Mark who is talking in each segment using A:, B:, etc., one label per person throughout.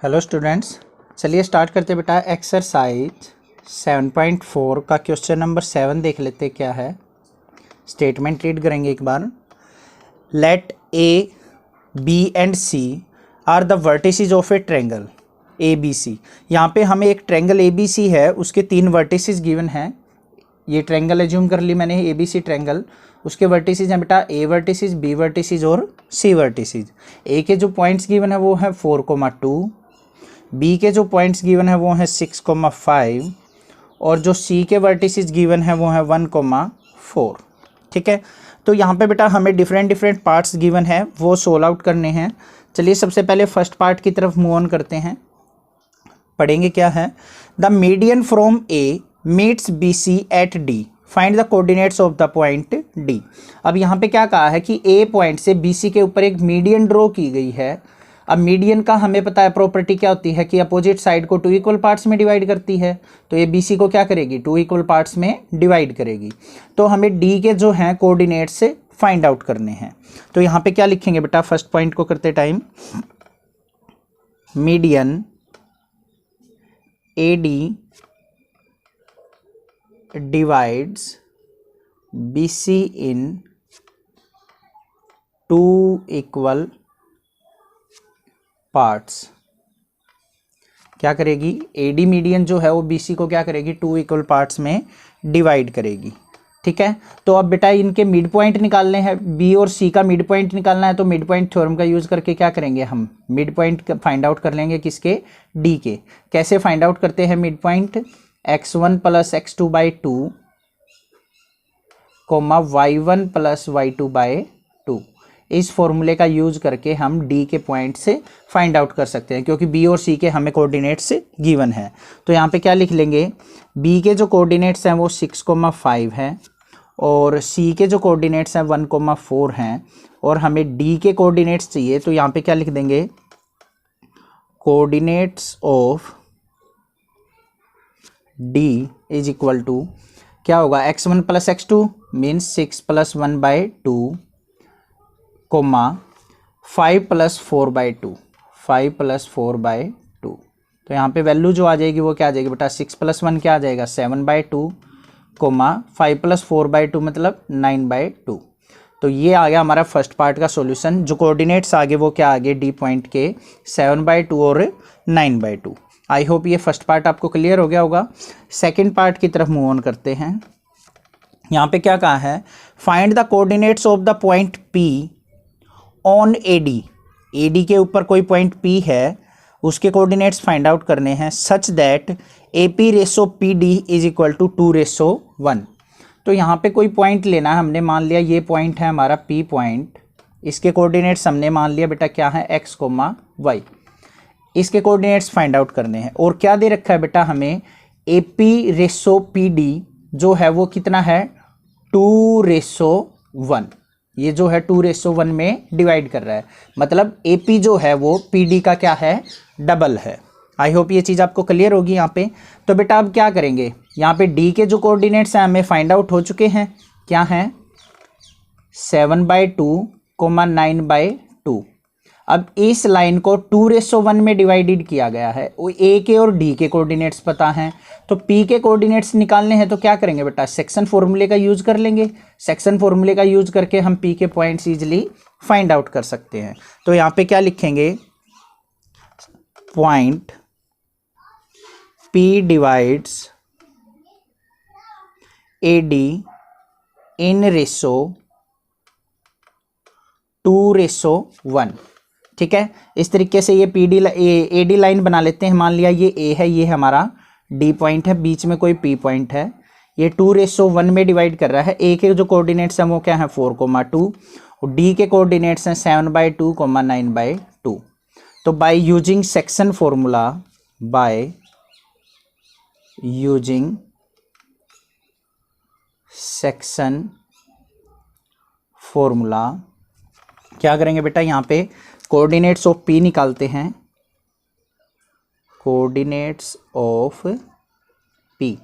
A: Hello students, चलिए start करते बेटा। एक्सरसाइज 7.4 का क्वेश्चन नंबर 7 देख लेते हैं क्या है। स्टेटमेंट रीड करेंगे एक बार। Let A B and C are the vertices of a triangle A B C. यहाँ पे हमें एक ट्रायंगल ए बी सी है, उसके 3 वर्टिसेस गिवन हैं। ये ट्रायंगल एज्यूम कर ली मैंने, ए बी सी ट्रायंगल। उसके वर्टिसेस हैं बेटा ए वर्टिसेस, बी वर्टिसेस और सी वर्टिसेस। ए के जो पॉइंट्स गिवन है वो है 4,2, बी के जो पॉइंट्स गिवन है वो हैं 6,5 और जो सी के वर्टिसेस गिवन है वो हैं 1,4। ठीक है, तो यहाँ पे बेटा हमें डिफरेंट पार्ट्स गिवन है, वो सोल्व आउट करने हैं। चलिए सबसे पहले फर्स्ट पार्ट की तरफ मूव ऑन करते हैं। पढ़ेंगे क्या है। The median from A meets B C at D, find the coordinates of the point D. अब यहाँ पे क्या कहा है कि ए पॉइंट से बी सी के ऊपर एक मीडियन ड्रॉ की गई है। अब मीडियन का हमें पता है प्रॉपर्टी क्या होती है कि अपोजिट साइड को 2 इक्वल पार्ट्स में डिवाइड करती है। तो ये बीसी को क्या करेगी, 2 इक्वल पार्ट्स में डिवाइड करेगी। तो हमें डी के जो हैं कोऑर्डिनेट्स फाइंड आउट करने हैं। तो यहाँ पे क्या लिखेंगे बेटा, फर्स्ट पॉइंट को करते time, median A D divides B C in 2 equal parts. क्या करेगी, एडी मीडियन जो है वो बीसी को क्या करेगी, 2 इक्वल पार्ट्स में डिवाइड करेगी। ठीक है, तो अब बेटा इनके मिड पॉइंट निकालने हैं, बी और सी का मिड पॉइंट निकालना है। तो मिड पॉइंट थ्योरम का यूज करके क्या करेंगे, हम मिड पॉइंट फाइंड आउट कर लेंगे। किसके, डी के। कैसे फाइंड आउट करते हैं mid point, x1 + x2/2 y1 + y2/2। इस फॉर्मूले का यूज करके हम डी के पॉइंट से फाइंड आउट कर सकते हैं, क्योंकि बी और सी के हमें कोऑर्डिनेट्स गिवन है। तो यहाँ पे क्या लिख लेंगे, बी के जो कोऑर्डिनेट्स हैं वो 6,5 हैं और सी के जो कोऑर्डिनेट्स हैं 1,4 हैं और हमें डी के कोऑर्डिनेट्स चाहिए। तो यहाँ पे क्या लिख देंगे, coordinates of D is equal to क्या होगा, x1 + x2 मीन्स 6 + 1/2 कोमा 5 + 4/2, 5 + 4/2। तो यहाँ पे वैल्यू जो आ जाएगी वो क्या आ जाएगी बेटा, 6 + 1 क्या आ जाएगा, 7/2 कोमा 5 + 4/2 मतलब 9/2। तो ये आ गया हमारा फर्स्ट पार्ट का सॉल्यूशन। जो कोऑर्डिनेट्स आगे वो क्या आगे डी पॉइंट के 7/2 और 9/2। आई होप ये फर्स्ट पार्ट आपको क्लियर हो गया होगा। सेकेंड पार्ट की तरफ मूव ऑन करते हैं। यहाँ पे क्या कहा है, find the coordinates of the point P on AD. AD के ऊपर कोई पॉइंट पी है, उसके कोऑर्डिनेट्स फाइंड आउट करने हैं such that AP/PD is equal to 2/1। तो यहाँ पे कोई पॉइंट लेना है हमने, मान लिया ये पॉइंट है हमारा P पॉइंट। इसके कोऑर्डिनेट्स हमने मान लिया बेटा क्या है, x, y। इसके कोऑर्डिनेट्स फाइंड आउट करने हैं। और क्या दे रखा है बेटा हमें, AP/PD जो है वो कितना है, 2/1। ये जो है 2/1 में डिवाइड कर रहा है, मतलब AP जो है वो PD का क्या है, डबल है। आई होप ये चीज़ आपको क्लियर होगी यहाँ पे। तो बेटा अब क्या करेंगे, यहाँ पे D के जो कोऑर्डिनेट्स हैं हमें फाइंड आउट हो चुके हैं। क्या हैं, 7/2 9/2। अब इस लाइन को 2/1 में डिवाइडेड किया गया है। वो ए के और डी के कोऑर्डिनेट्स पता हैं, तो पी के कोऑर्डिनेट्स निकालने हैं। तो क्या करेंगे बेटा, सेक्शन फॉर्मूले का यूज कर लेंगे। सेक्शन फॉर्मूले का यूज करके हम पी के पॉइंट्स इजीली फाइंड आउट कर सकते हैं। तो यहाँ पे क्या लिखेंगे, point P divides A D in ratio 2/1। ठीक है, इस तरीके से ये एडी लाइन बना लेते हैं। मान लिया ये ए है, ये हमारा डी पॉइंट है, बीच में कोई पी पॉइंट है। ये 2/1 में डिवाइड कर रहा है। ए के जो कोऑर्डिनेट्स हैं वो क्या है, 4,2 और डी के कोऑर्डिनेट्स हैं 7/2 9/2। तो by using section formula, by using section formula क्या करेंगे बेटा, यहाँ पे कोऑर्डिनेट्स ऑफ पी निकालते हैं। कोऑर्डिनेट्स ऑफ पी,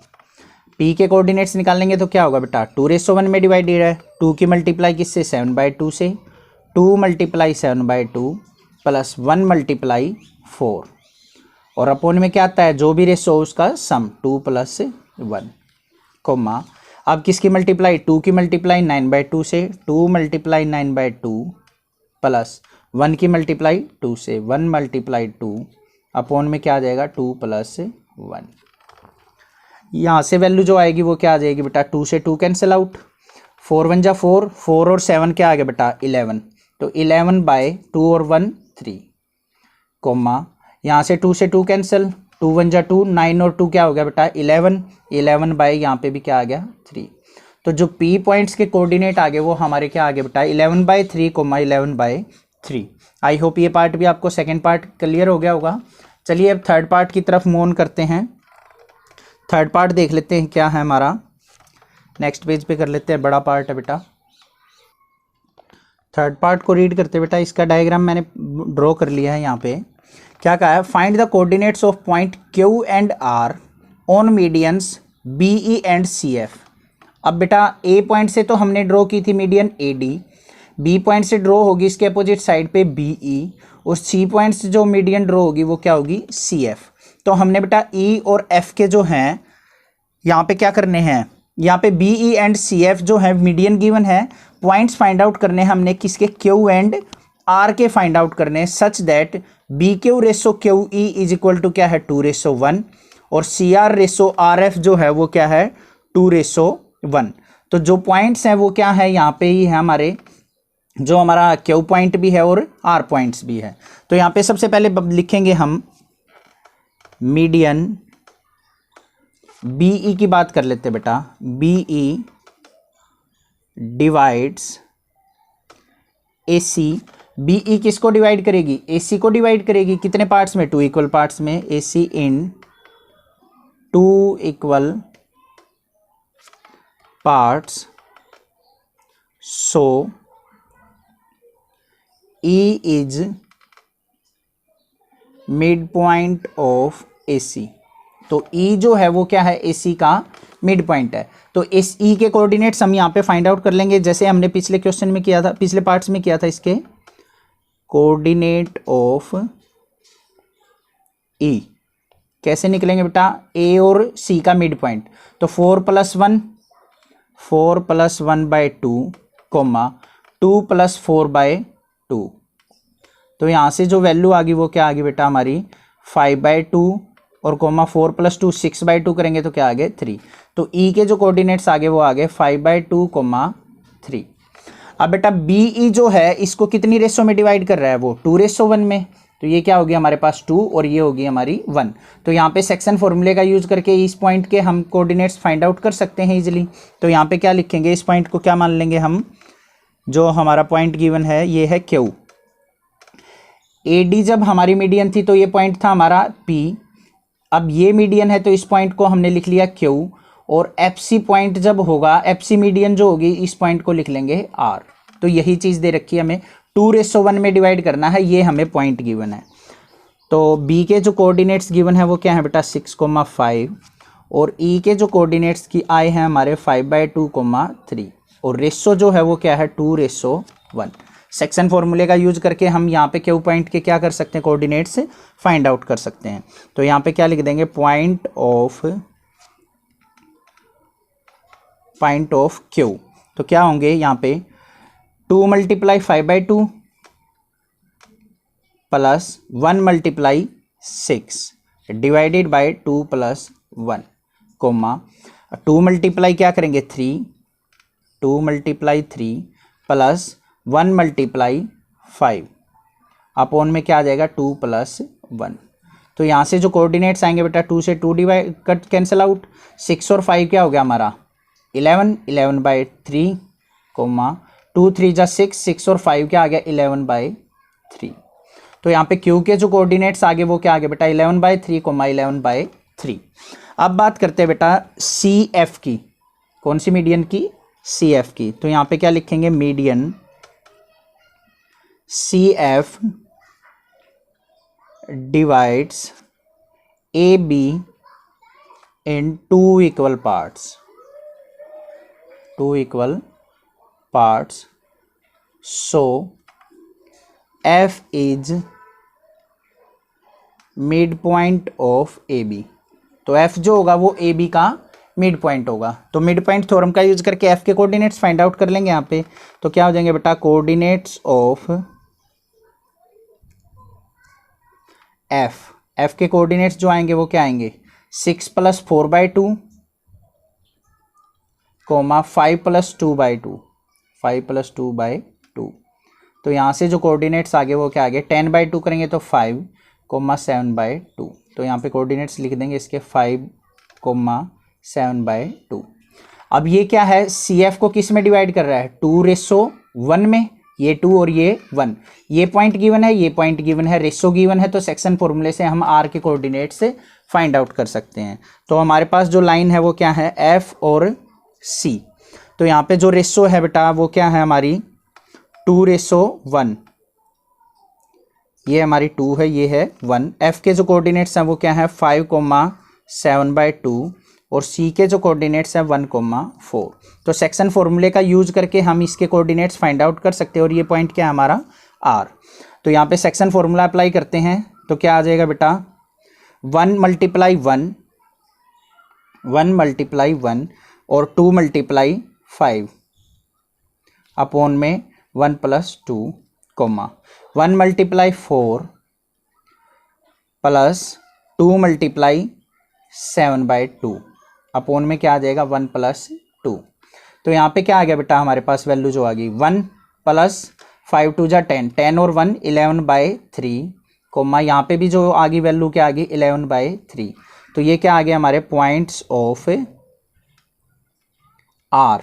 A: पी के कोऑर्डिनेट्स निकालेंगे तो क्या होगा बेटा, 2/1 में डिवाइडेड है। 2 की मल्टीप्लाई किससे, 7/2 से। 2 × 7/2 + 1 × 4 और अपोन में क्या आता है, जो भी रेशो उसका सम 2 + 1, कोमा अब किसकी मल्टीप्लाई, 2 की मल्टीप्लाई 9/2 से, 2 × 9/2 प्लस 1 की मल्टीप्लाई 2 से, 1 × 2 अपोन में क्या आ जाएगा 2 + 1। यहाँ से वैल्यू जो आएगी वो क्या आ जाएगी बेटा, 2 से 2 कैंसिल आउट, 4 × 1 = 4, 4 और 7 क्या आ गया बेटा 11, तो 11/2 और 1 3, कोमा यहाँ से 2 से 2 कैंसिल, 2 × 1 = 2, 9 और 2 क्या हो गया बेटा 11, 11 यहाँ पे भी क्या आ गया 3। तो जो P पॉइंट्स के कोऑर्डिनेट आ गए वो हमारे क्या आ गए बेटा 11/3, 11/3। आई होप ये पार्ट भी आपको सेकेंड पार्ट क्लियर हो गया होगा। चलिए अब थर्ड पार्ट की तरफ मूव ऑन करते हैं। थर्ड पार्ट देख लेते हैं क्या है हमारा, नेक्स्ट पेज पे कर लेते हैं, बड़ा पार्ट है बेटा। थर्ड पार्ट को रीड करते बेटा, इसका डायग्राम मैंने ड्रॉ कर लिया है। यहाँ पे क्या कहा है, find the coordinates of point Q and R on medians BE and CF। अब बेटा A पॉइंट से तो हमने ड्रॉ की थी मीडियन AD, B पॉइंट से ड्रॉ होगी इसके अपोजिट साइड पे BE, और C पॉइंट से जो मीडियन ड्रॉ होगी वो क्या होगी CF। तो हमने बेटा E और F के जो हैं यहाँ पे क्या करने हैं, यहाँ पे BE एंड CF जो है मीडियन गिवन है, पॉइंट्स फाइंड आउट करने हैं हमने किसके, Q एंड R के फाइंड आउट करने, such that BQ ratio QE is equal to क्या है 2:1, और CR रेशो RF जो है वो क्या है 2:1। तो जो पॉइंट्स हैं वो क्या है, यहाँ पे ही है हमारे, जो हमारा Q पॉइंट भी है और R पॉइंट्स भी है। तो यहाँ पे सबसे पहले लिखेंगे हम मीडियन BE की बात कर लेते हैं बेटा, BE डिवाइड्स AC। BE किसको डिवाइड करेगी, AC को डिवाइड करेगी, कितने पार्ट्स में, 2 इक्वल पार्ट्स में, AC in 2 equal parts, so E is mid point of AC। तो E जो है वो क्या है AC का मिड पॉइंट है। तो इस E के कोऑर्डिनेट्स हम यहाँ पे फाइंड आउट कर लेंगे, जैसे हमने पिछले क्वेश्चन में किया था, पिछले पार्ट्स में किया था। इसके कोऑर्डिनेट ऑफ E कैसे निकलेंगे बेटा, A और C का मिड पॉइंट, तो 4 + 1, 4 + 1/2, 2 + 4/2। तो यहाँ से जो वैल्यू आ गई वो क्या आ गई बेटा हमारी 5/2, और 4 + 2 6/2 करेंगे तो क्या आ गए 3। तो E के जो कोऑर्डिनेट्स आगे वो आ गए 5/2, 3। अब बेटा BE जो है इसको कितनी रेशो में डिवाइड कर रहा है, वो 2:1 में। तो ये क्या होगी हमारे पास 2 और ये होगी हमारी 1। तो यहाँ पे सेक्शन फॉर्मूले का यूज करके इस पॉइंट के हम कोऑर्डिनेट्स फाइंड आउट कर सकते हैं इजीली। तो यहाँ पे क्या लिखेंगे, इस पॉइंट को क्या मान लेंगे हम, जो हमारा पॉइंट गिवन है ये है Q। AD जब हमारी मीडियन थी तो ये पॉइंट था हमारा P, अब ये मीडियन है तो इस पॉइंट को हमने लिख लिया Q, और FC पॉइंट जब होगा, FC मीडियन जो होगी इस पॉइंट को लिख लेंगे R। तो यही चीज़ दे रखी है हमें, 2:1 में डिवाइड करना है, ये हमें पॉइंट गिवन है। तो B के जो कोऑर्डिनेट्स गिवन है वो क्या है बेटा 6,5, और E के जो कोऑर्डिनेट्स की आए हैं हमारे 5/2, 3, और रेशो जो है वो क्या है 2:1। सेक्शन फॉर्मूले का यूज करके हम यहाँ पे Q पॉइंट के क्या कर सकते हैं, कोऑर्डिनेट्स फाइंड आउट कर सकते हैं। तो यहाँ पे क्या लिख देंगे, पॉइंट ऑफ Q। तो क्या होंगे यहाँ पे 2 × 5/2 प्लस 1 × 6 डिवाइडेड बाय 2 + 1, 2 मल्टीप्लाई क्या करेंगे 3, 2 × 3 प्लस 1 × 5 अपोन में क्या आ जाएगा 2 + 1। तो यहाँ से जो कोऑर्डिनेट्स आएंगे बेटा 2 से 2 डिवाइड कट कैंसिल आउट, 6 और 5 क्या हो गया हमारा 11, 11/3, 2 3 = 6, 6 और 5 क्या आ गया 11/3। तो यहाँ पे Q के जो कोऑर्डिनेट्स आगे वो क्या आ गया बेटा 11/3, 11/3। अब बात करते हैं बेटा CF की, कौन सी मीडियन की, CF की। तो यहाँ पे क्या लिखेंगे, median CF divides AB in 2 equal parts, so F is mid point of A B. तो एफ जो होगा वो ए बी का मिड पॉइंट होगा। तो मिड पॉइंट थ्योरम का यूज करके एफ के कोऑर्डिनेट्स फाइंड आउट कर लेंगे यहाँ पे। तो क्या हो जाएंगे बेटा, कोऑर्डिनेट्स ऑफ एफ, एफ के कोऑर्डिनेट्स जो आएंगे वो क्या आएंगे, 6 + 4/2 कोमा 5 + 2/2, 5 + 2/2। तो यहाँ से जो कोऑर्डिनेट्स आगे वो क्या आगे 10/2 करेंगे तो 5 7/2। तो यहाँ पे कोऑर्डिनेट्स लिख देंगे इसके 5 7/2। अब ये क्या है, सी एफ को किस में डिवाइड कर रहा है, 2:1 में, ये 2 और ये 1। ये पॉइंट गिवन है, ये पॉइंट गिवन है, रेशो गिवन है। तो सेक्शन फॉर्मूले से हम आर के कोऑर्डिनेट्स फाइंड आउट कर सकते हैं। तो हमारे पास जो लाइन है वो क्या है, एफ और सी। तो यहाँ पे जो रेशो है बेटा वो क्या है हमारी 2:1। ये हमारी 2 है, ये है 1। एफ के जो कोऑर्डिनेट्स हैं वो क्या है 5 7/2 और सी के जो कोऑर्डिनेट्स हैं 1 4। तो सेक्शन फॉर्मूले का यूज करके हम इसके कोऑर्डिनेट्स फाइंड आउट कर सकते हैं। और ये पॉइंट क्या है हमारा आर। तो यहाँ पे सेक्शन फॉर्मूला अप्लाई करते हैं तो क्या आ जाएगा बेटा, 1 × 1, 1 × 1 और 2 × 5 अपॉन में 1 + 2 कोमा 1 × 4 प्लस 2 × 7/2 अपॉन में क्या आ जाएगा 1 + 2। तो यहाँ पे क्या आ गया बेटा हमारे पास वैल्यू जो आ गई 1 + 5 × 2 = 10, 10 और 1 11/3 कोमा यहाँ पे भी जो आ गई वैल्यू क्या आ गई 11/3। तो ये क्या आ गया हमारे पॉइंट्स ऑफ आर।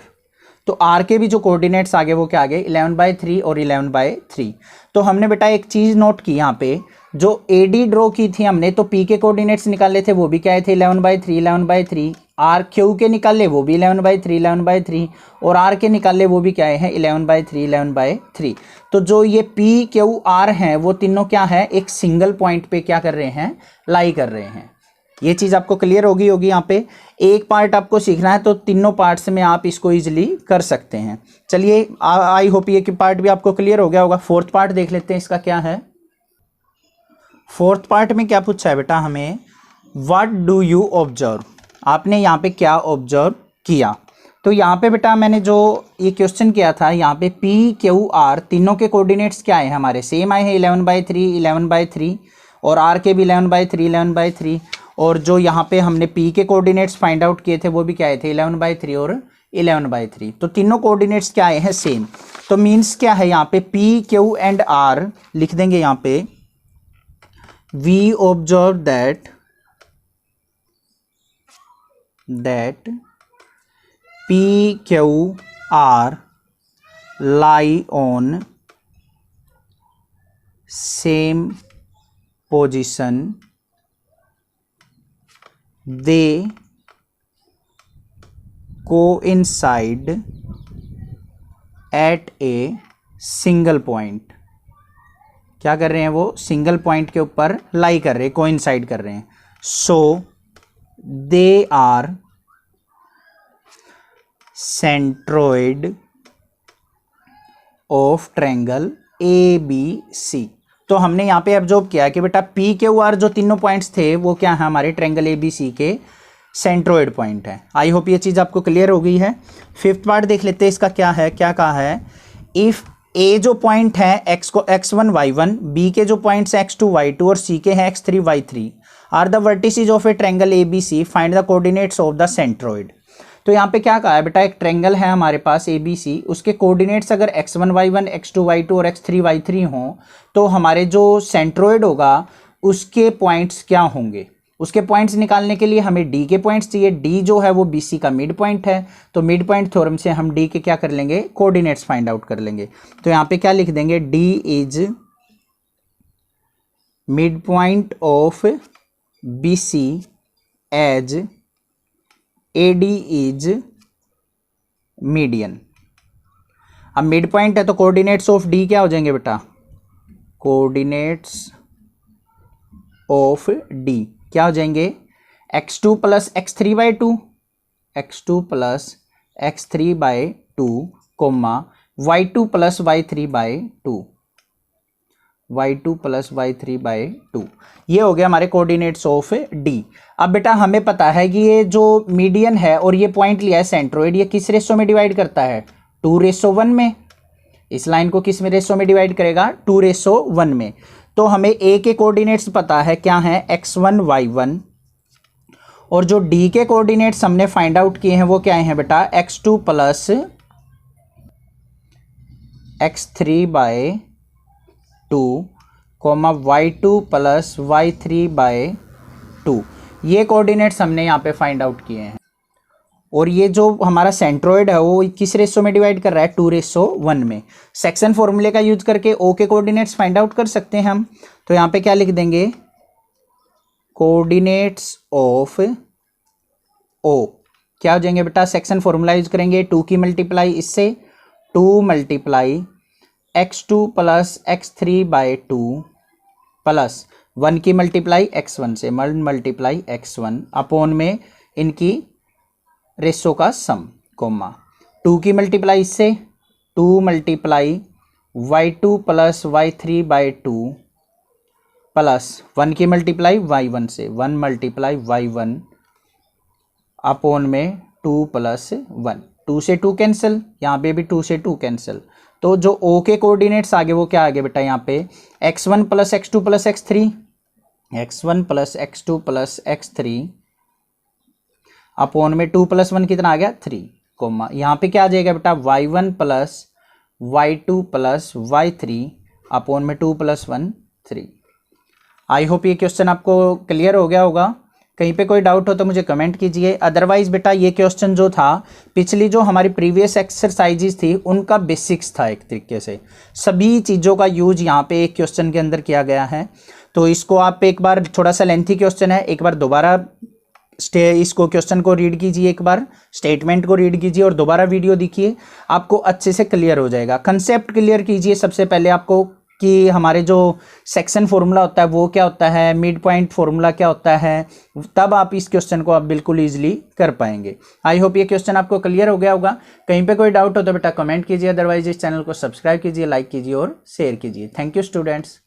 A: तो आर के भी जो कोऑर्डिनेट्स आगे वो क्या आ गए 11/3 और 11/3। तो हमने बेटा एक चीज नोट की यहाँ पे, जो एडी ड्रॉ की थी हमने, तो पी के कोऑर्डिनेट्स निकाले थे वो भी क्या थे 11/3 11/3। आर क्यू के निकाले वो भी 11/3 11/3 और आर के निकाले वो भी क्या है 11/3 11/3। तो जो ये पी क्यू आर हैं वो तीनों क्या है एक सिंगल पॉइंट पे क्या कर रहे हैं, लाई कर रहे हैं। ये चीज़ आपको क्लियर होगी यहाँ पे। एक पार्ट आपको सीखना है तो तीनों पार्ट्स में आप इसको इजीली कर सकते हैं। चलिए आई होप ये कि पार्ट भी आपको क्लियर हो गया होगा। फोर्थ पार्ट देख लेते हैं, इसका क्या है। फोर्थ पार्ट में क्या पूछा है बेटा हमें, व्हाट डू यू ऑब्जर्व, आपने यहाँ पे क्या ऑब्जर्व किया। तो यहाँ पे बेटा मैंने जो ये क्वेश्चन किया था, यहाँ पे पी क्यू आर तीनों के कोऑर्डिनेट्स क्या है हमारे सेम आए हैं 11/3 11/3 और आर के भी 11/3 11/3। और जो यहाँ पे हमने P के कोऑर्डिनेट्स फाइंड आउट किए थे वो भी क्या आए थे 11/3 और 11/3। तो तीनों कोऑर्डिनेट्स क्या आए हैं सेम। तो मीन्स क्या है यहाँ पे P Q एंड R लिख देंगे यहाँ पे, we observe that P Q R lie on same position, they coincide at a single point। क्या कर रहे हैं वो सिंगल पॉइंट के ऊपर लाई कर रहे हैं, कोइंसाइड कर रहे हैं। So they are centroid of triangle ABC। तो हमने यहाँ पे ऑब्जर्व किया कि बेटा P Q R जो तीनों पॉइंट्स थे वो क्या है हमारे ट्रायंगल ABC के सेंट्रोइड पॉइंट है। आई होप ये चीज़ आपको क्लियर हो गई है। फिफ्थ पार्ट देख लेते हैं, इसका क्या है, क्या कहा है, इफ़ A जो पॉइंट है x को x1 y1, B के जो पॉइंट्स हैं x2 y2 और C के हैं x3 y3 are the vertices of a triangle ABC, find the coordinates of the centroid. तो यहाँ पे क्या कहा है बेटा, एक ट्रायंगल है हमारे पास ABC, उसके कोऑर्डिनेट्स अगर x1 y1 x2 y2 और x3 y3 हों तो हमारे जो सेंट्रोइड होगा उसके पॉइंट्स क्या होंगे। उसके पॉइंट्स निकालने के लिए हमें D के पॉइंट्स चाहिए। D जो है वो BC का मिड पॉइंट है। तो मिड पॉइंट थ्योरम से हम D के क्या कर लेंगे, कोऑर्डिनेट्स फाइंड आउट कर लेंगे। तो यहाँ पे क्या लिख देंगे, D is mid point of BC as AD is median. अब मिड पॉइंट है तो कोऑर्डिनेट्स ऑफ D क्या हो जाएंगे बेटा, कोऑर्डिनेट्स ऑफ D क्या हो जाएंगे, x2 + x3/2, x2 + x3/2 coma y2 + y3/2, y2 plus y3/2। ये हो गया हमारे कोऑर्डिनेट्स ऑफ डी। अब बेटा हमें पता है कि ये जो मीडियन है और ये पॉइंट लिया है सेंट्रोइड, ये किस रेशो में डिवाइड करता है? 2:1 में। इस लाइन को किस में रेशो में डिवाइड करेगा? 2:1 में। तो हमें ए के कोऑर्डिनेट्स पता है क्या है? x1 y1, और जो डी के कोऑर्डिनेट्स हमने फाइंड आउट किए हैं वो क्या हैं बेटा? x2 plus x3/2 coma y2 plus y3/2। ये कोऑर्डिनेट्स हमने यहाँ पे फाइंड आउट किए हैं। और ये जो हमारा सेंट्रोइड है वो किस रेशो में डिवाइड कर रहा है? 2:1 में। सेक्शन फॉर्मूले का यूज करके ओ के कोऑर्डिनेट्स फाइंड आउट कर सकते हैं हम। तो यहाँ पे क्या लिख देंगे? कोऑर्डिनेट्स ऑफ ओ क्या हो जाएंगे बेटा? सेक्शन फॉर्मूला यूज करेंगे, 2 की मल्टीप्लाई इससे, 2 multiply x2 plus x3/2 plus 1 की मल्टीप्लाई x1 से, 1 मल्टीप्लाई x1 अपॉन में इनकी रेशो का सम, कोमा 2 की मल्टीप्लाई इससे, 2 multiply y2 plus y3/2 plus 1 की मल्टीप्लाई y1 से, 1 मल्टीप्लाई y1 अपॉन में 2 प्लस 1। 2 से 2 कैंसिल, यहाँ पे भी 2 से 2 कैंसिल। तो जो ओ के कोऑर्डिनेट्स आगे वो क्या आगे बेटा? यहाँ पे x1 plus x2 plus x3, x1 plus x2 plus x3 upon में 2 प्लस 1 कितना आ गया? 3, कोमा यहाँ पे क्या आ जाएगा बेटा? y1 plus y2 plus y3 upon में 2 प्लस 1 3। आई होप ये क्वेश्चन आपको क्लियर हो गया होगा। कहीं पे कोई डाउट हो तो मुझे कमेंट कीजिए। अदरवाइज बेटा ये क्वेश्चन जो था, पिछली जो हमारी प्रीवियस एक्सरसाइजेज थी उनका बेसिक्स था, एक तरीके से सभी चीज़ों का यूज यहाँ पे एक क्वेश्चन के अंदर किया गया है। तो इसको आप एक बार, थोड़ा सा लेंथी क्वेश्चन है, एक बार दोबारा इसको क्वेश्चन को रीड कीजिए, एक बार स्टेटमेंट को रीड कीजिए और दोबारा वीडियो देखिए, आपको अच्छे से क्लियर हो जाएगा। कंसेप्ट क्लियर कीजिए सबसे पहले आपको कि हमारे जो सेक्शन फॉर्मूला होता है वो क्या होता है, मिड पॉइंट फॉर्मूला क्या होता है, तब आप इस क्वेश्चन को आप बिल्कुल ईजिली कर पाएंगे। आई होप ये क्वेश्चन आपको क्लियर हो गया होगा। कहीं पे कोई डाउट हो तो बेटा कमेंट कीजिए, अदरवाइज इस चैनल को सब्सक्राइब कीजिए, लाइक कीजिए और शेयर कीजिए। Thank you students.